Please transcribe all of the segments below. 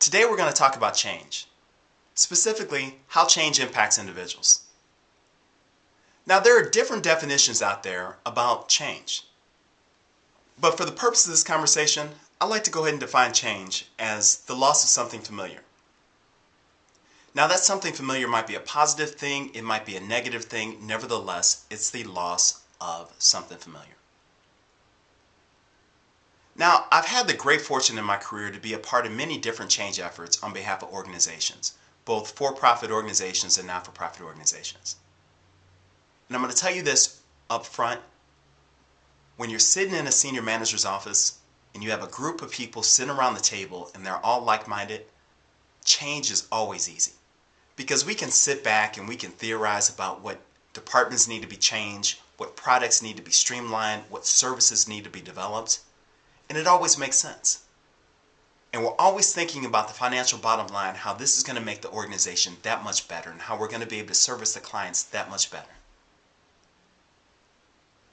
Today we're going to talk about change, specifically how change impacts individuals. Now there are different definitions out there about change, but for the purpose of this conversation, I'd like to go ahead and define change as the loss of something familiar. Now that something familiar might be a positive thing, it might be a negative thing, nevertheless, it's the loss of something familiar. Now, I've had the great fortune in my career to be a part of many different change efforts on behalf of organizations, both for-profit organizations and not-for-profit organizations. And I'm going to tell you this up front. When you're sitting in a senior manager's office and you have a group of people sitting around the table and they're all like-minded, change is always easy. Because we can sit back and we can theorize about what departments need to be changed, what products need to be streamlined, what services need to be developed. And it always makes sense. And we're always thinking about the financial bottom line, how this is going to make the organization that much better and how we're going to be able to service the clients that much better.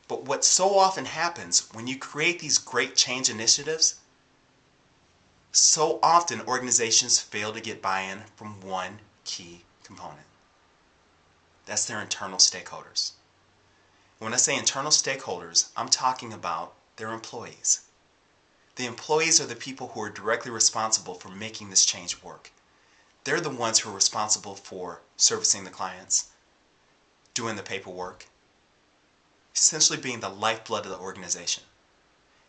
But what so often happens when you create these great change initiatives, so often organizations fail to get buy-in from one key component. That's their internal stakeholders. When I say internal stakeholders, I'm talking about their employees. The employees are the people who are directly responsible for making this change work. They're the ones who are responsible for servicing the clients, doing the paperwork, essentially being the lifeblood of the organization.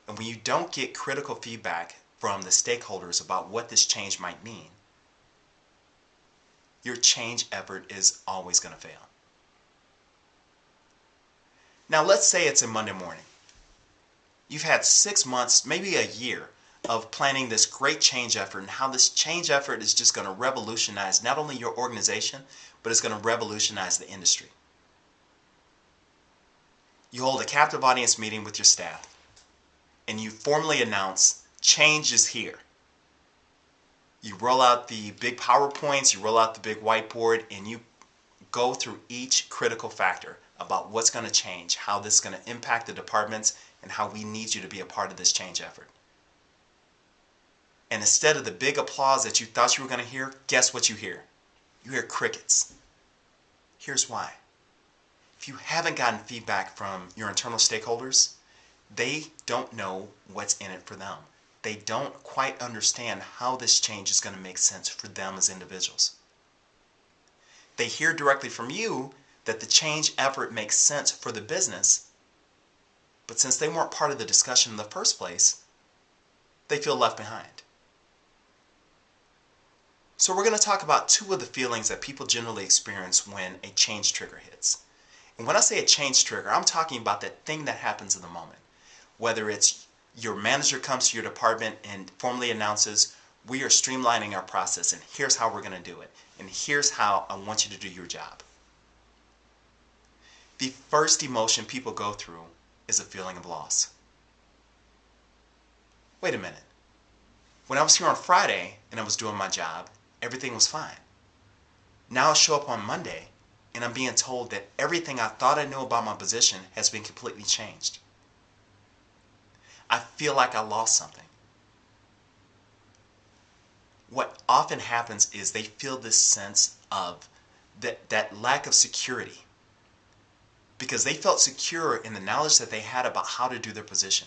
And when you don't get critical feedback from the stakeholders about what this change might mean, your change effort is always going to fail. Now let's say it's a Monday morning. You've had 6 months, maybe a year, of planning this great change effort and how this change effort is just going to revolutionize not only your organization, but it's going to revolutionize the industry. You hold a captive audience meeting with your staff and you formally announce change is here. You roll out the big PowerPoints, you roll out the big whiteboard, and you go through each critical factor about what's going to change, how this is going to impact the departments, and how we need you to be a part of this change effort. And instead of the big applause that you thought you were going to hear, guess what you hear? You hear crickets. Here's why. If you haven't gotten feedback from your internal stakeholders, they don't know what's in it for them. They don't quite understand how this change is going to make sense for them as individuals. They hear directly from you that the change effort makes sense for the business, but since they weren't part of the discussion in the first place, they feel left behind. So we're going to talk about two of the feelings that people generally experience when a change trigger hits. And when I say a change trigger, I'm talking about that thing that happens in the moment. Whether it's your manager comes to your department and formally announces, we are streamlining our process and here's how we're going to do it. And here's how I want you to do your job. The first emotion people go through is a feeling of loss. Wait a minute. When I was here on Friday and I was doing my job, everything was fine. Now I show up on Monday and I'm being told that everything I thought I knew about my position has been completely changed. I feel like I lost something. What often happens is they feel this sense of that lack of security, because they felt secure in the knowledge that they had about how to do their position.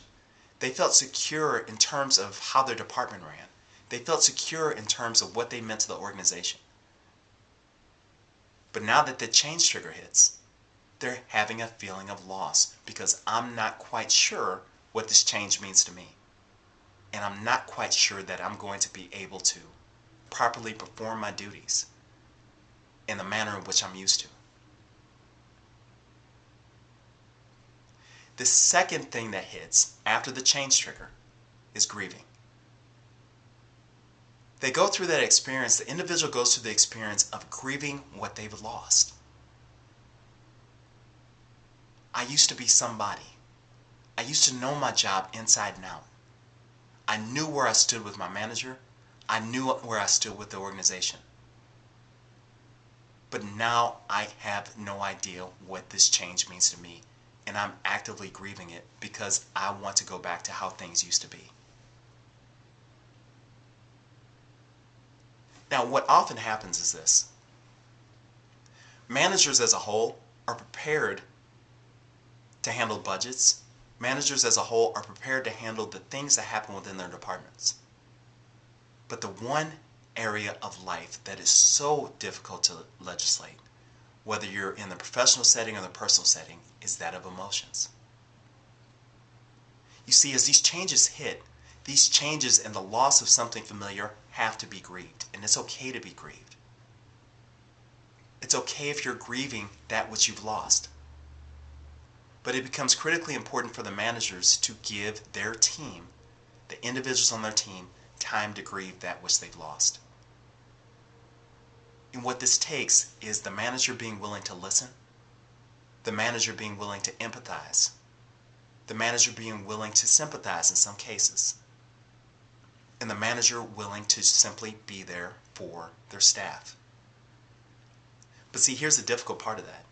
They felt secure in terms of how their department ran. They felt secure in terms of what they meant to the organization. But now that the change trigger hits, they're having a feeling of loss because I'm not quite sure what this change means to me. And I'm not quite sure that I'm going to be able to properly perform my duties in the manner in which I'm used to. The second thing that hits after the change trigger is grieving. They go through that experience, the individual goes through the experience of grieving what they've lost. I used to be somebody. I used to know my job inside and out. I knew where I stood with my manager. I knew where I stood with the organization. But now I have no idea what this change means to me, and I'm actively grieving it because I want to go back to how things used to be. Now, what often happens is this. Managers as a whole are prepared to handle budgets. Managers as a whole are prepared to handle the things that happen within their departments. But the one area of life that is so difficult to legislate, whether you're in the professional setting or the personal setting, is that of emotions. You see, as these changes hit, these changes and the loss of something familiar have to be grieved, and it's okay to be grieved. It's okay if you're grieving that which you've lost. But it becomes critically important for the managers to give their team, the individuals on their team, time to grieve that which they've lost. And what this takes is the manager being willing to listen, the manager being willing to empathize, the manager being willing to sympathize in some cases, and the manager willing to simply be there for their staff. But see, here's the difficult part of that.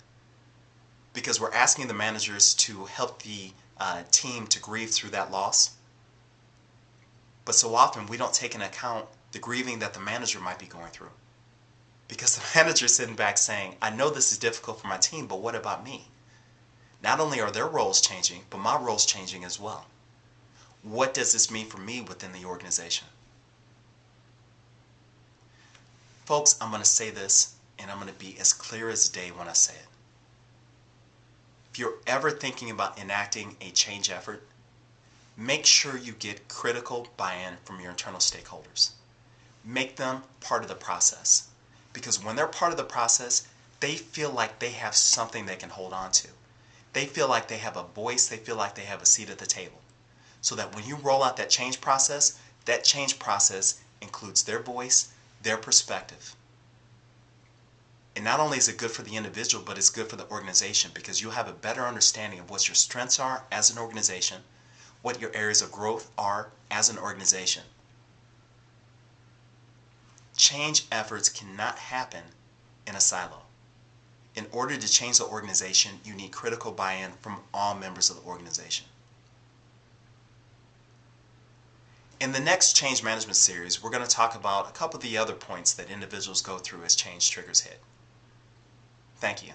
Because we're asking the managers to help the team to grieve through that loss. But so often we don't take into account the grieving that the manager might be going through. Because the manager is sitting back saying, I know this is difficult for my team, but what about me? Not only are their roles changing, but my role's changing as well. What does this mean for me within the organization? Folks, I'm going to say this, and I'm going to be as clear as day when I say it. If you're ever thinking about enacting a change effort, make sure you get critical buy-in from your internal stakeholders. Make them part of the process. Because when they're part of the process, they feel like they have something they can hold on to. They feel like they have a voice, they feel like they have a seat at the table. So that when you roll out that change process includes their voice, their perspective. And not only is it good for the individual, but it's good for the organization because you'll have a better understanding of what your strengths are as an organization, what your areas of growth are as an organization. Change efforts cannot happen in a silo. In order to change the organization, you need critical buy-in from all members of the organization. In the next change management series, we're going to talk about a couple of the other points that individuals go through as change triggers hit. Thank you.